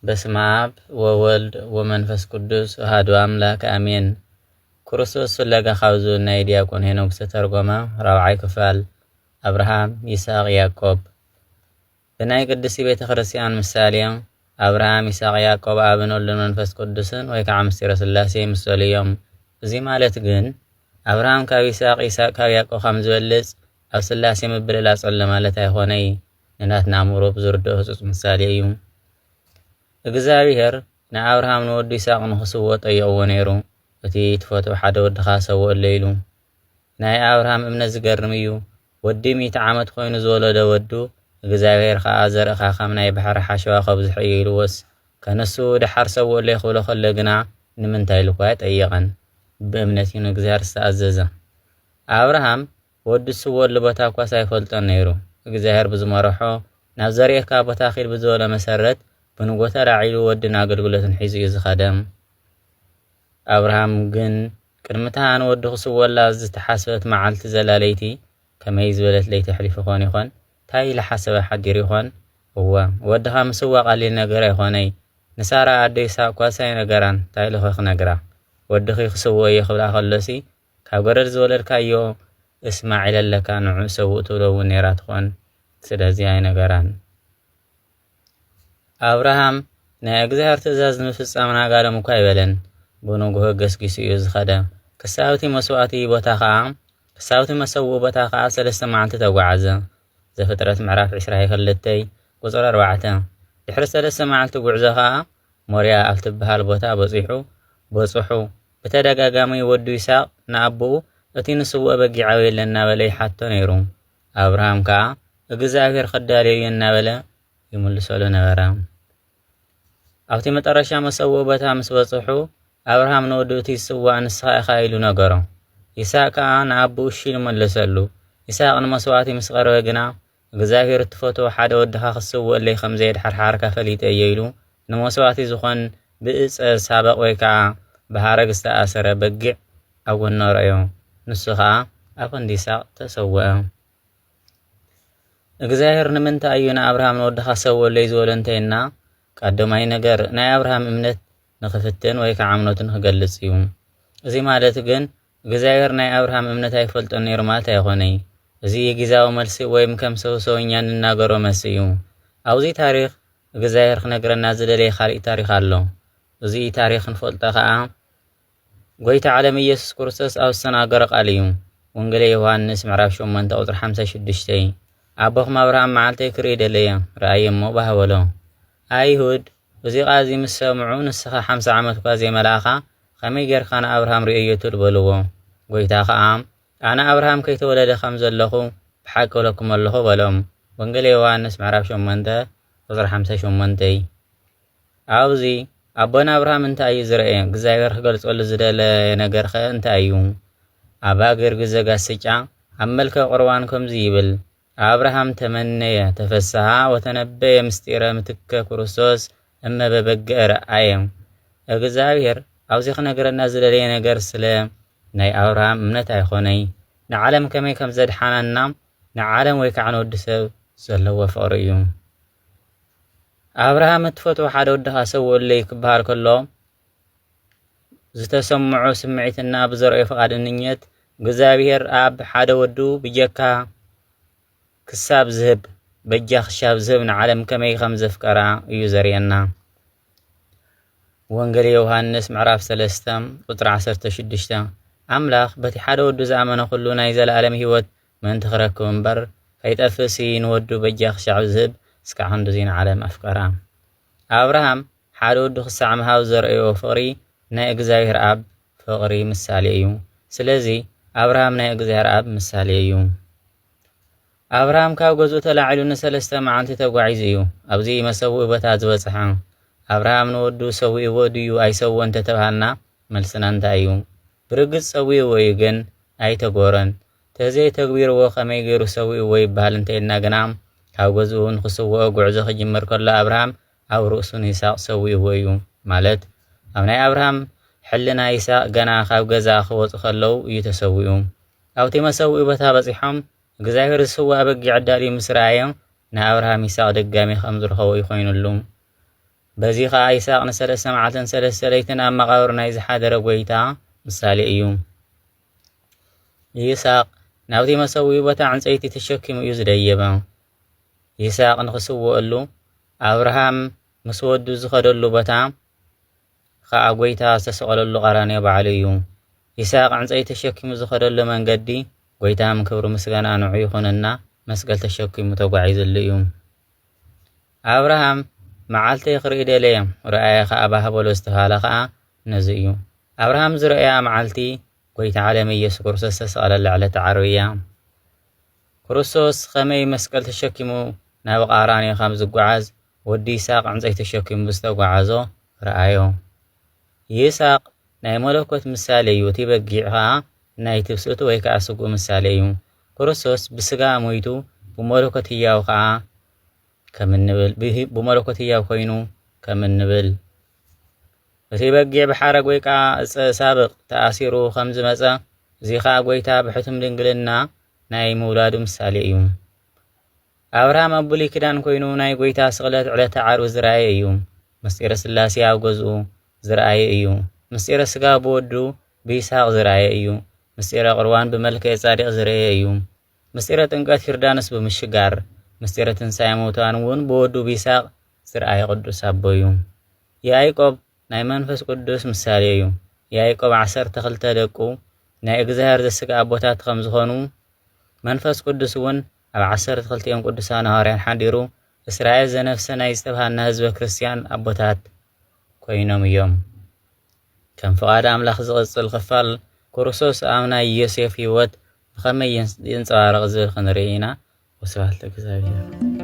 በስመ አብ ወወልድ ወመንፈስ ቅዱስ አሐዱ አምላክ አሜን። ክርስቶስ ፍለጋ ካብዙ ናይ ዲያቆን ሄኖክ ዝተተርጎመ ራብዓይ ክፋል አብርሃም ይስሐቅ ያዕቆብ። ብናይ ቅድስቲ ቤተ ክርስቲያን ምሳሌ አብርሃም ይስሐቅ ያዕቆብ አብን ወልድን መንፈስ ቅዱስን ወይ ከዓ ምስጢረ ሥላሴ ይምሰሉ እዮም። እዚ ማለት ግን አብርሃም ካብ ይስሐቅ ይስሐቅ ካብ ያዕቆብ ከም ዝበልጽ ኣብ ሥላሴ ምብልላጽ ኣሎ ማለት ኣይኮነይ። ንናትና አእምሮ ብዝርድኦ ህጹጽ ምሳሌ እዩ። እግዚአብሔር ንአብርሃም ንወዱ ይስሐቅ ንክስውኦ ጠይቅዎ ነይሩ። እቲ ትፈትው ሓደ ወድኻ ሰውኦ ኢሉ። ናይ አብርሃም እምነት ዝገርም እዩ። ወዲ 100 ዓመት ኮይኑ ዝወለደ ወዱ እግዚአብሔር ከዓ ዘርእኻ ከም ናይ ባሕሪ ሓሸዋ ከብዝሕ እዩ ኢልዎስ ከነሱ ድሓር ሰውኦ ክብሎ ከሎ ግና ንምንታይ ኢሉ እኳ ጠየቀን። ብእምነት እዩ ንእግዚአብሔር ዝተኣዘዘ። አብርሃም ወዲ ዝስውኦሉ ቦታ እኳ ሳይፈልጦን ነይሩ። እግዚአብሔር ብዝመርሖ ናብ ዘርእካ ቦታ ኺድ ብዝበሎ መሰረት ብንጎታ ላዒሉ ወድን ኣገልግሎትን ሒዙ እዩ ዝኸደም። አብርሃም ግን ቅድሚታ ንወዲ ክስወላ ዝተሓስበት መዓልቲ ዘላለይቲ ከመይ ዝበለት ለይቲ ሕሊፉ ኾን ይኾን? እንታይ ዝሓሰበ ሓዲር ይኾን? እወ ወድኻ ምስዋ ቀሊል ነገር ኣይኮነይ። ንሳራ ኣዶ ይስሐቅ ኳሳይ ነገራን እንታይ ኢሉ ክነግራ ወድኺ ክስውኦ እየ ክብላ ከሎሲ ካብ ገረድ ዝወለድካዮ እስማዒል ኣለካ ንዑ ሰውእ ትብሎ እውን ነይራ ትኾን። ስለዚ ኣይ ነገራን አብርሃም ናይ እግዚአብሔር ትእዛዝ ንምፍጻም ናጋሎም እኳ ኣይበለን። ብንጉሆ ገስጊሱ እዩ ዝኸደ። ክሳብቲ መስዋእቲ ቦታ ከዓ ክሳብቲ መሰውእ ቦታ ከዓ 3 መዓልቲ ተጓዓዘ። ዘፍጥረት ምዕራፍ 22 ቁፅሪ 4። ድሕሪ 3 መዓልቲ ጉዕዞ ከዓ ሞርያ ኣብ ትበሃል ቦታ በፂሑ ብተደጋጋሚ ወዱ ይስሐቅ ንኣቦኡ እቲ ንስውኦ በጊዕ ዓብይ እናበለ ይሓቶ ነይሩ። አብርሃም ከዓ እግዚአብሔር ክዳልዮ እዩ እናበለ ይምልሰሉ ነበረ። ኣብቲ መጨረሻ መሰውእ ቦታ ምስ በፅሑ አብርሃም ንወዱ እቲ ዝስዋዕ ንስኻ ኢኻ ኢሉ ነገሮ። ይስሐቅ ከዓ ንኣቦኡ እሺ ኢሉ መለሰሉ። ይስሐቅ ንመስዋእቲ ምስ ቀረበ ግና እግዚአብሔር እትፈትዎ ሓደ ወድኻ ክስውኦለይ ከም ዘየድሓርሓርካ ፈሊጠ እየ ኢሉ ንመስዋእቲ ዝኾን ብእፀ ሳበቕ ወይ ከዓ ብሃረግ ዝተኣሰረ በጊዕ ኣብ ጎኖ ረአዮ። ንሱ ከዓ ኣብ ክንዲ ይስሐቅ ተሰውአ። እግዚአብሔር ንምንታይ እዩ ንአብርሃም ንወድኻ ሰውኦለይ ዝበሎ እንተይና ቀዳማይ ነገር ናይ አብርሃም እምነት ንኽፍትን ወይ ከዓ እምነቱን ክገልጽ እዩ። እዚ ማለት ግን እግዚአብሔር ናይ አብርሃም እምነት ኣይፈልጦን ነይሩ ማለት ኣይኮነይ። እዚ ግዛዊ መልሲ ወይም ከም ሰውኛ ንናገሮ መልሲ እዩ። ኣብዚ ታሪክ እግዚአብሔር ክነግረና ዝደለየ ካልእ ታሪክ ኣሎ። እዚ ታሪክ ንፈልጦ ከዓ ጎይታ ዓለም ኢየሱስ ክርስቶስ ኣብ ዝተናገረ ቃል እዩ። ወንጌል ዮሃንስ ምዕራፍ 8 ቁፅሪ 56 ኣቦኹም አብርሃም መዓልተይ ክርኢ ደለየ ረኣየ እሞ ባህበሎ። ኣይሁድ እዚ ቃል እዚ ምስ ሰምዑ ንስኻ 50 ዓመት እኳ ዘይመላእኻ ከመይ ጌርካ ንአብርሃም ርእዮ ትብልዎ። ጎይታ ከዓ ኣነ አብርሃም ከይተወለደ ከም ዘለኹ ብሓቂ እብለኩም ኣለኹ በሎም። ወንጌል ዮሃንስ ምዕራፍ 8 ቁፅሪ 58። ኣብዚ ኣቦና አብርሃም እንታይ እዩ ዝረአየ? እግዚአብሔር ክገልጸሉ ዝደለየ ነገር ኸ እንታይ እዩ? ኣብ ኣገር ግዜ ጋስጫ ኣብ መልክዕ ቁርባን ከምዚ ይብል አብርሃም ተመነየ ተፈስሐ ወተነበየ ምስጢረ ምትከ ክርስቶስ እመ በበግዕ ረአየ። እግዚአብሔር ኣብዚ ክነግረና ዝደለየ ነገር ስለ ናይ አብርሃም እምነት ኣይኮነይ ንዓለም ከመይ ከም ዘድሓናና ንዓለም ወይ ከዓ ንወዲ ሰብ ዘለዎ ፍቅሪ እዩ። አብርሃም እትፈትዎ ሓደ ወድኻ ሰውኦለይ ክበሃል ከሎ ዝተሰምዖ ስምዒትና ብዘርእዮ ፈቃድንኘት እግዚአብሔር ኣብ ሓደ ወዱ ብጀካ ክሳብ ዝህብ በጃ ክሻብ ዝህብ ንዓለም ከመይ ከም ዘፍቀራ እዩ ዘርእየና። ወንጌል ዮሃንስ ምዕራፍ 3 ቁፅሪ 16 ኣምላኽ በቲ ሓደ ወዱ ዝኣመነ ኩሉ ናይ ዘለኣለም ህይወት ምእንቲ ክረክብ እምበር ከይጠፍእሲ ንወዱ በጃ ክሻብ ዝህብ እስካዕ ክንድዚ ንዓለም ኣፍቀራ። አብርሃም ሓደ ወዱ ክሳዕ ምሃብ ዘርእዮ ፍቅሪ ናይ እግዚአብሔር ኣብ ፍቅሪ ምሳሌ እዩ። ስለዚ አብርሃም ናይ እግዚአብሔር ኣብ ምሳሌ እዩ። አብርሃም ካብ ገዝኡ ተላዒሉ ን3 መዓልቲ ተጓዒዙ እዩ ኣብዚ መሰውኢ ቦታ ዝበፅሐ። አብርሃም ንወዱ ሰዊእዎ ድዩ ኣይሰውኦ እንተተባሃልና መልስና እንታይ እዩ? ብርግፅ ሰዊእዎ እዩ ግን ኣይተጎረን። ተዘይ ተግቢርዎ ከመይ ገይሩ ሰዊእዎ ይበሃል እንተይልና ግና ካብ ገዝኡ ንክስውኦ ጉዕዞ ክጅምር ከሎ አብርሃም ኣብ ርእሱ ይስሐቅ ሰዊእዎ እዩ ማለት ኣብ ናይ አብርሃም ሕልና ይስሐቅ ገና ካብ ገዛ ክወፁ ከለው እዩ ተሰዊኡ። ኣብቲ መሰውኢ ቦታ በፂሖም እግዚአብሔር ዝስዋዕ በጊዕ ዳልዩ ምስ ረኣየ ንአብርሃም ይስሐቅ ድጋሚ ከም ዝረኸቦ ይኮይኑሉ። በዚህ ከዓ ይስሐቅ ንሰለስተ መዓልትን ሰለስተ ለይትን ኣብ መቃብር ናይ ዝሓደረ ጎይታ ምሳሌ እዩ። ይስሐቅ ናብቲ መሰዊኡ ቦታ ዕንፀይቲ ተሸኪሙ እዩ ዝደየበ። ይስሐቅ ንክስውአሉ አብርሃም ምስ ወዱ ዝኸደሉ ቦታ ከዓ ጎይታ ዝተሰቀለሉ ቀራንዮ በዓሉ እዩ። ይስሐቅ ዕንፀይቲ ተሸኪሙ ዝኸደሉ መንገዲ ጎይታ ክብሪ ምስጋና ንዑ ይኹንና መስቀል ተሸኪሙ ተጓዒዙሉ እዩ። አብርሃም መዓልቲ ክርኢ ደለየ ረኣየ ከዓ ባሃበሎ ዝተባሃለ ከዓ ነዚ እዩ። አብርሃም ዝረአያ መዓልቲ ጎይታ ዓለም ኢየሱስ ክርስቶስ ዝተሰቀለሉ ዕለት ዓርቢ እያ። ክርስቶስ ከመይ መስቀል ተሸኪሙ ናብ ቀራንዮ ከም ዝጓዓዝ ወዲ ይስሐቅ ዕንፀይቲ ተሸኪሙ ዝተጓዓዞ ረኣዮ። ይስሐቅ ናይ መለኮት ምሳሌ እዩ። እቲ በጊዕ ከዓ ናይ ትብስእቱ ወይ ከዓ ስጉእ ምሳሌ እዩ። ክርስቶስ ብስጋ ሞይቱ ብመለኮት ህያው ከዓ ብመለኮት ህያው ኮይኑ ከም እንብል እቲ በጊዕ ብሓረግ ወይ ከዓ ዕፀ ሳብቕ ተኣሲሩ ከም ዝመፀ እዚ ከዓ ጎይታ ብሕቱም ድንግልና ናይ ምውላዱ ምሳሌ እዩ። አብርሃም ኣብ ብሉይ ኪዳን ኮይኑ ናይ ጎይታ ስቕለት ዕለተ ዓርቢ ዝረአየ እዩ። ምስጢረ ስላሴ ኣብ ገዝኡ ዝረአየ እዩ። ምስጢረ ስጋ ብወዱ ብይስሐቅ ዝረአየ እዩ። ምስጢረ ቁርባን ብመልክዕ ጻዲቅ ዝረአየ እዩ። ምስጢረ ጥምቀት ዮርዳኖስ ብምሽጋር ምስጢረ ትንሣኤ ሙታን እውን ብወዱ ብይስሐቅ ዝረአየ ቅዱስ ኣቦ እዩ። ያዕቆብ ናይ መንፈስ ቅዱስ ምሳሌ እዩ። ያዕቆብ 12 ደቁ ናይ እግዚኣብሔር ዘስጋ ኣቦታት ከም ዝኾኑ መንፈስ ቅዱስ እውን ኣብ 12 ቅዱሳን ሐዋርያን ሓዲሩ እስራኤል ዘነፍሰ ናይ ዝተባሃልና ህዝበ ክርስቲያን ኣቦታት ኮይኖም እዮም። ከም ፍቃድ ኣምላኽ ዝቕፅል ክፋል ክርስቶስ ኣብ ናይ ዮሴፍ ህይወት ብኸመይ የንፀባረቕ ዝብል ክንርኢ ኢና። ወስብሐት ለእግዚአብሔር።